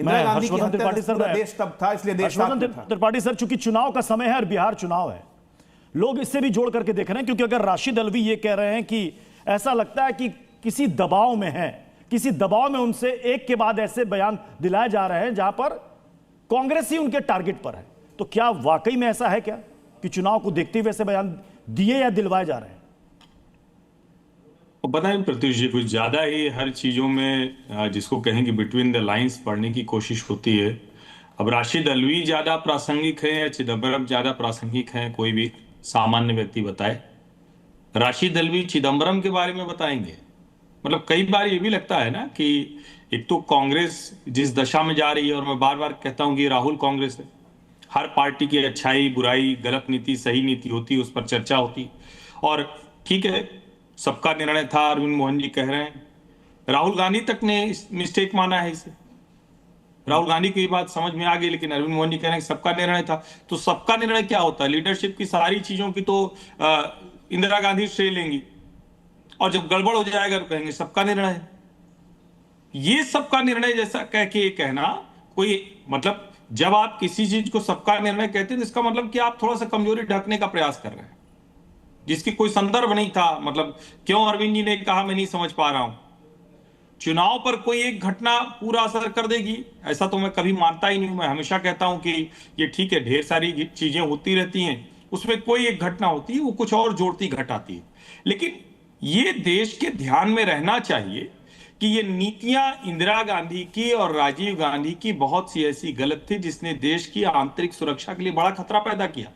इंदिरा गांधी की हत्या में पूरा देश तब था, इसलिए देश त्रिपाठी सर, चूंकि चुनाव का समय है और बिहार चुनाव है, लोग इससे भी जोड़ करके देख रहे हैं, क्योंकि अगर राशिद अल्वी ये कह रहे हैं कि ऐसा लगता है कि किसी दबाव में है, किसी दबाव में उनसे एक के बाद ऐसे बयान दिलाए जा रहे हैं जहां पर कांग्रेस ही उनके टारगेट पर है, तो क्या वाकई में ऐसा है क्या कि चुनाव को देखते हुए ऐसे बयान दिए या दिलवाए जा रहे हैं? पता है प्रत्युष जी, कुछ ज्यादा ही हर चीजों में जिसको कहेंगे बिटवीन द लाइंस पढ़ने की कोशिश होती है। अब राशिद अल्वी ज्यादा प्रासंगिक है या चिदम्बरम ज्यादा प्रासंगिक है, कोई भी सामान्य व्यक्ति बताए। राशिद अल्वी चिदम्बरम के बारे में बताएंगे। मतलब कई बार ये भी लगता है ना कि एक तो कांग्रेस जिस दशा में जा रही है, और मैं बार बार कहता हूं कि राहुल कांग्रेस है, हर पार्टी की अच्छाई बुराई गलत नीति सही नीति होती, उस पर चर्चा होती, और ठीक है सबका निर्णय था, अरविंद मोहन जी कह रहे हैं। राहुल गांधी तक ने मिस्टेक माना है इसे, राहुल गांधी को ये बात समझ में आ गई, लेकिन अरविंद मोहन जी कह रहे हैं सबका निर्णय था। तो सबका निर्णय क्या होता है? लीडरशिप की सारी चीजों की तो इंदिरा गांधी श्रेय लेंगी, और जब गड़बड़ हो जाएगा तो कहेंगे सबका निर्णय है। ये सबका निर्णय जैसा कह के कहना कोई मतलब, जब आप किसी चीज को सबका निर्णय कहते हैं तो इसका मतलब कि आप थोड़ा सा कमजोरी ढकने का प्रयास कर रहे हैं, जिसकी कोई संदर्भ नहीं था। मतलब क्यों अरविंद जी ने कहा मैं नहीं समझ पा रहा हूं। चुनाव पर कोई एक घटना पूरा असर कर देगी ऐसा तो मैं कभी मानता ही नहीं। मैं हमेशा कहता हूं कि ये ठीक है, ढेर सारी चीजें होती रहती हैं, उसमें कोई एक घटना होती है वो कुछ और जोड़ती घटाती है। लेकिन ये देश के ध्यान में रहना चाहिए कि ये नीतियां इंदिरा गांधी की और राजीव गांधी की बहुत सी ऐसी गलत थी जिसने देश की आंतरिक सुरक्षा के लिए बड़ा खतरा पैदा किया।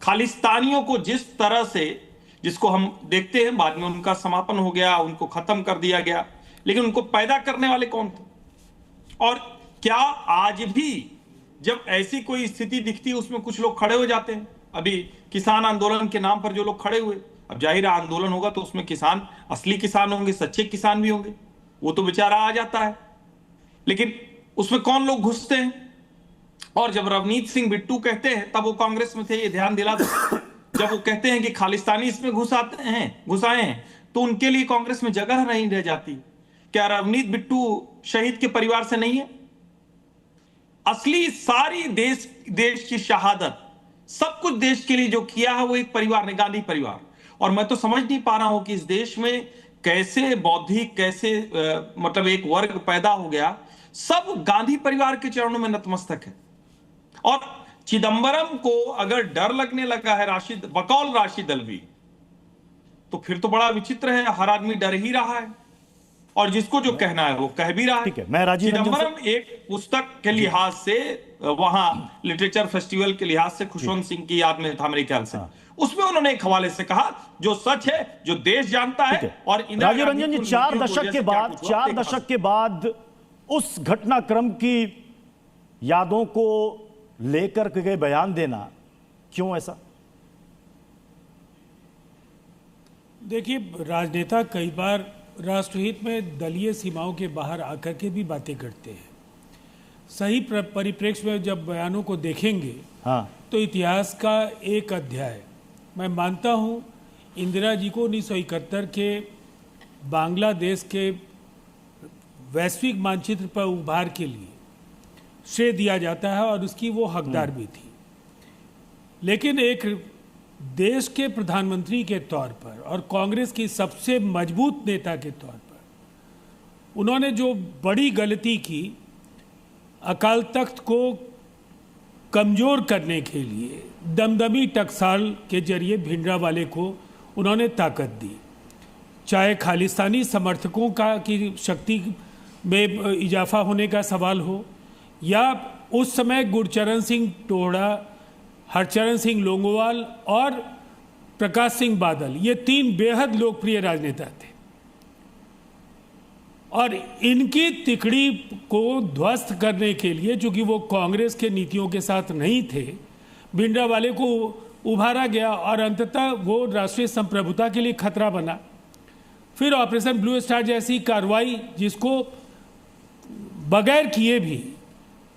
खालिस्तानियों को जिस तरह से, जिसको हम देखते हैं बाद में उनका समापन हो गया, उनको खत्म कर दिया गया, लेकिन उनको पैदा करने वाले कौन थे? और क्या आज भी जब ऐसी कोई स्थिति दिखती है उसमें कुछ लोग खड़े हो जाते हैं? अभी किसान आंदोलन के नाम पर जो लोग खड़े हुए, अब जाहिर आंदोलन होगा तो उसमें किसान असली किसान होंगे, सच्चे किसान भी होंगे, वो तो बेचारा आ जाता है, लेकिन उसमें कौन लोग घुसते हैं? और जब रवनीत सिंह बिट्टू कहते हैं, तब वो कांग्रेस में थे, ये ध्यान दिला दो। जब वो कहते हैं कि खालिस्तानी इसमें घुसाए हैं, तो उनके लिए कांग्रेस में जगह नहीं रह जाती। क्या रवनीत बिट्टू शहीद के परिवार से नहीं है? असली सारी देश की शहादत, सब कुछ देश के लिए जो किया है वो एक परिवार ने, गांधी परिवार। और मैं तो समझ नहीं पा रहा हूं कि इस देश में कैसे बौद्धिक, कैसे मतलब एक वर्ग पैदा हो गया, सब गांधी परिवार के चरणों में नतमस्तक है। और चिदंबरम को अगर डर लगने लगा है बकौल राशिद अल्वी, तो फिर तो बड़ा विचित्र है। हर आदमी डर ही रहा है, और जिसको जो कहना है वो कह भी रहा है। मैं राजीव चिदंबरम एक पुस्तक के लिहाज से, वहां लिटरेचर फेस्टिवल के लिहाज से खुशवंत सिंह की याद में था मेरे ख्याल से, उसमें उन्होंने एक हवाले से कहा जो सच है, जो देश जानता है। और राजीव रंजन जी, 4 दशक के बाद उस घटनाक्रम की यादों को लेकर के बयान देना, क्यों ऐसा? देखिए, राजनेता कई बार राष्ट्रहित में दलीय सीमाओं के बाहर आकर के भी बातें करते हैं। सही परिप्रेक्ष्य में जब बयानों को देखेंगे, तो इतिहास का एक अध्याय, मैं मानता हूं इंदिरा जी को 1971 के बांग्लादेश के वैश्विक मानचित्र पर उभार के लिए श्रेय दिया जाता है, और उसकी वो हकदार भी थी। लेकिन एक देश के प्रधानमंत्री के तौर पर और कांग्रेस की सबसे मजबूत नेता के तौर पर उन्होंने जो बड़ी गलती की, अकाल तख्त को कमजोर करने के लिए दमदमी टकसाल के जरिए भिंडरावाले को उन्होंने ताकत दी। चाहे खालिस्तानी समर्थकों की शक्ति में इजाफा होने का सवाल हो, या उस समय गुरचरण सिंह टोड़ा, हरचरण सिंह लोंगोवाल और प्रकाश सिंह बादल, ये 3 बेहद लोकप्रिय राजनेता थे, और इनकी तिकड़ी को ध्वस्त करने के लिए, चूंकि वो कांग्रेस के नीतियों के साथ नहीं थे, भिंडरावाले को उभारा गया, और अंततः वो राष्ट्रीय संप्रभुता के लिए खतरा बना। फिर ऑपरेशन ब्लू स्टार जैसी कार्रवाई, जिसको बगैर किए भी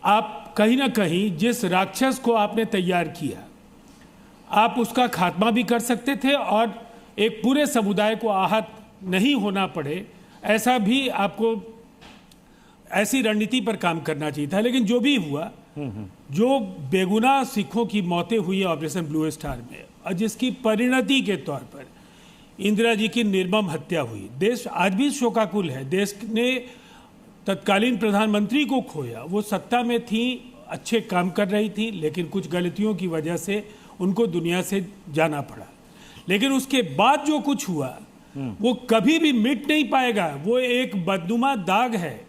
आप कहीं ना कहीं जिस राक्षस को आपने तैयार किया, आप उसका खात्मा भी कर सकते थे, और एक पूरे समुदाय को आहत नहीं होना पड़े, ऐसा भी आपको ऐसी रणनीति पर काम करना चाहिए था। लेकिन जो भी हुआ, जो बेगुनाह सिखों की मौतें हुई ऑपरेशन ब्लू स्टार में, और जिसकी परिणति के तौर पर इंदिरा जी की निर्मम हत्या हुई, देश आज भी शोकाकुल है। देश ने तत्कालीन प्रधानमंत्री को खोया। वो सत्ता में थी, अच्छे काम कर रही थी, लेकिन कुछ गलतियों की वजह से उनको दुनिया से जाना पड़ा। लेकिन उसके बाद जो कुछ हुआ वो कभी भी मिट नहीं पाएगा। वो एक बदनुमा दाग है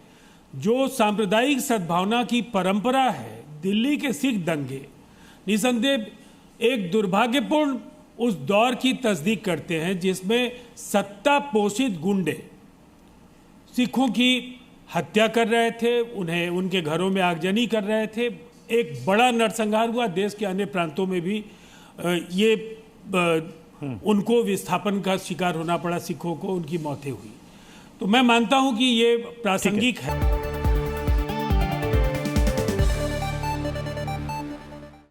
जो सांप्रदायिक सद्भावना की परंपरा है। दिल्ली के सिख दंगे निसंदेह एक दुर्भाग्यपूर्ण उस दौर की तस्दीक करते हैं जिसमें सत्ता पोषित गुंडे सिखों की हत्या कर रहे थे, उन्हें उनके घरों में आगजनी कर रहे थे। एक बड़ा नरसंहार हुआ। देश के अन्य प्रांतों में भी ये उनको विस्थापन का शिकार होना पड़ा, सिखों को, उनकी मौतें हुई। तो मैं मानता हूं कि ये प्रासंगिक है।